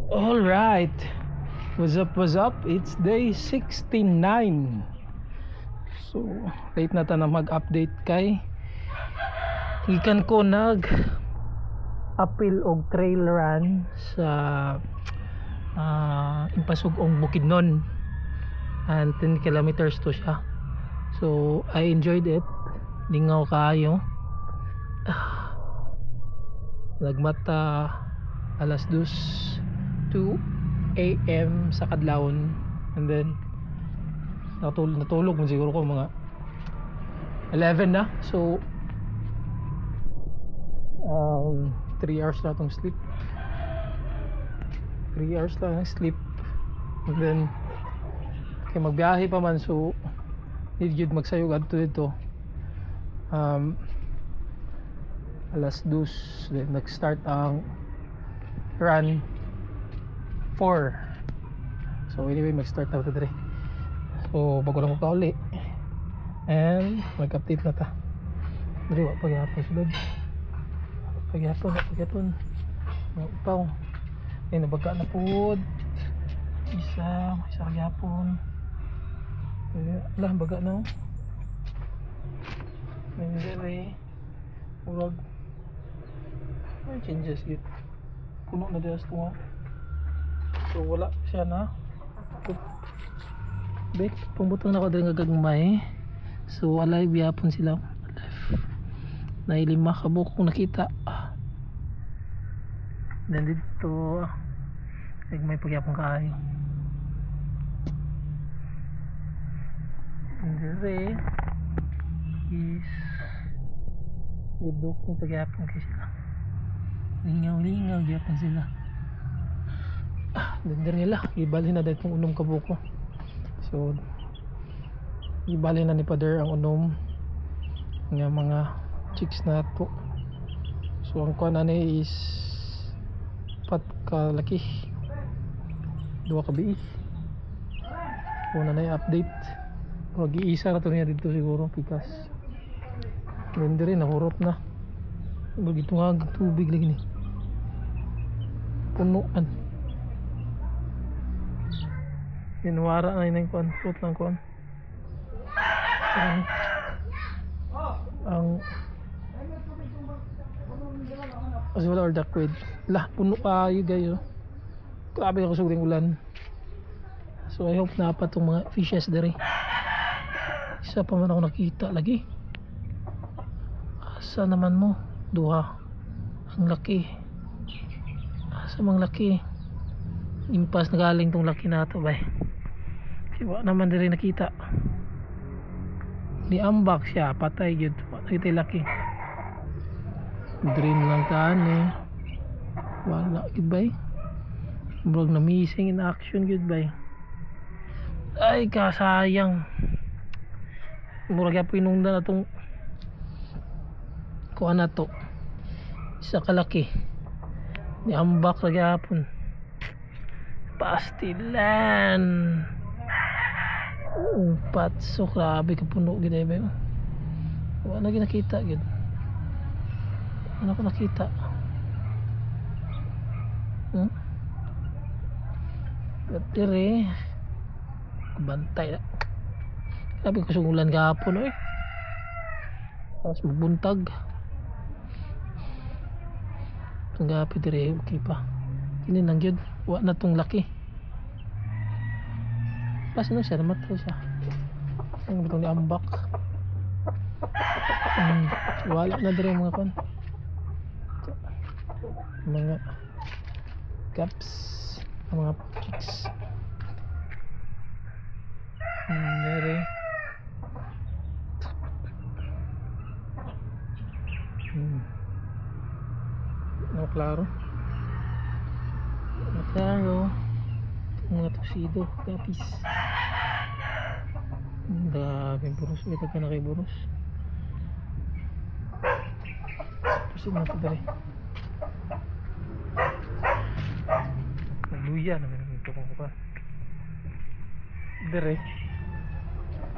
All right. What's up, what's up? It's day 69. So, late na ta na mag-update kay ikan ko apil og trail run sa Impasugong Bukidnon, and 10 kilometers to siya. So, I enjoyed it. Lingaw kaayo. Nagmata alas 2 AM sa kadlawon, and then natulog mo siguro ko mga 11 na. So 3 hours lang tong sleep, 3 hours lang sleep, and then kay magbiyahe pa man, so need yun magsayog adto dito alas 2, then nag-start ang run 4. So anyway, mag-start na ito. So bago lang ko kauli, and mag-update na ta. Dali, paghihapon sulod, paghihapon mga upaw ay nabaga na po isa paghihapon. Alah, baga na may dali urag may changes yun, puno na dahil tunga. So wala siya na bek, pambutang na ko din gagagmay. So alive yapon sila, na 5 kabuk kung nakita. Then dito may pagyapon kaayo, and dire is udok kung pagyapon kasi sila, lingaw yapon sila. Dender nila ibali na dahil kung unom kabuko. So ibali na ni Pader ang unom nga mga chicks na to. So ang kuan ani is 4 ka laki, 2 ka biis. Una na i-update, mag-iisa na to niya dito siguro pikas. Dender rin nahurot na, bagito nga tubig lagi ni punuan. Inuwara na yun yung kuan, fruit lang kuan. Ang kasi wala or dakwid lah, puno kayo guys. Grabe ako sugring ulan. So I hope na pa itong mga fishes dere. Isa pa man ako nakita lagi. Asa naman mo? Duha. Ang laki. Asa mang laki? Impas na galing tong laki na ito bay. Siwa naman din nakita. Niambak siya, patay yun. Patay laki. Dream lang taan eh. Wala goodbye. Murag na missing in action goodbye. Ay kasayang. Murag ya pinungdan na itong kuha na to. Isa kalaki. Niambak lagi hapon. Pastilan. Patso, grabe ka puno gid ba. Wala na nakita gid. Ano ko nakita? Dire bantay na. Sabi ko sungulan gahapon oy. Tapos magbuntag. Gapi dire okay pa. Kini nang gyud, wa na tong laki. Pas no siya namatay siya. Ang bitong ni ambak. Wala na dire mga kon. Mga caps, mga chicks. Dire. No klaro. Mga tuxedo, kapis. Daming buros, ito ka na kay buros. Pusin na ito dali. Nagluya naman ito kung pa. Dere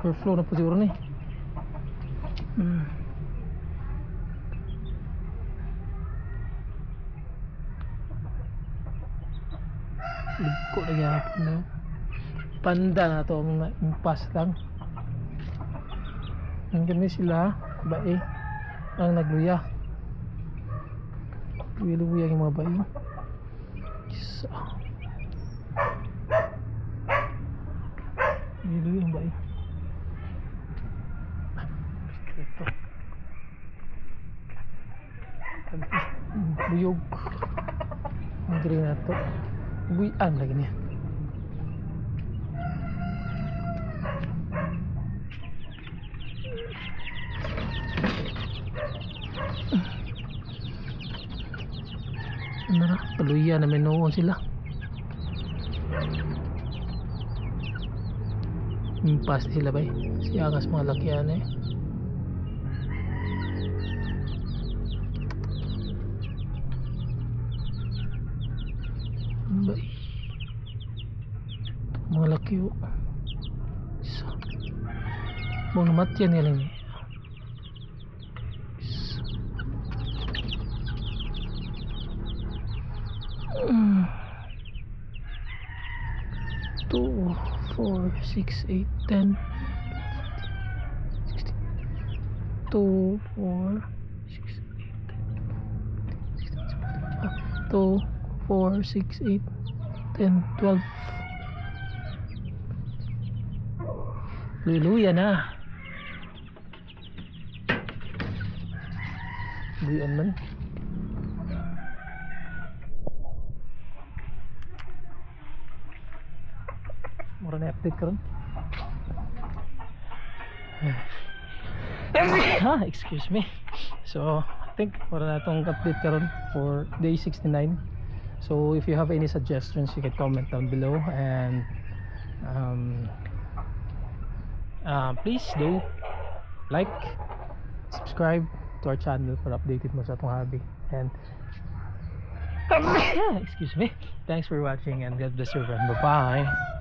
overflow na po siguro ni. Ligko na gyapon na. Panda na to ang impas lang. Ang kami sila bae ang nagluya. Luya yung mga bae. Isa. Luya yung bae. Ito. Buyog. Ang green na to. Buyan lagi niya. Ano na? Paluya na may noon sila. Impas sila ba eh? Siya angas mga lakyan eh. Bay. Mga laki o. Isa. Mga matyan nga lang. Isa. 2, 4, 6, 8, 10, 16. 2, 4, 6, 8, 10, 2, 4, 6, 8, 10, 12. Luluya na. Luyan man. Mura na update ka ron. Excuse me. So I think mura na itong update ka ron for day 69. So if you have any suggestions, you can comment down below, and please do like, subscribe to our channel para updated mo sa itong hobby. And excuse me, thanks for watching, and God bless your friend. Bye bye.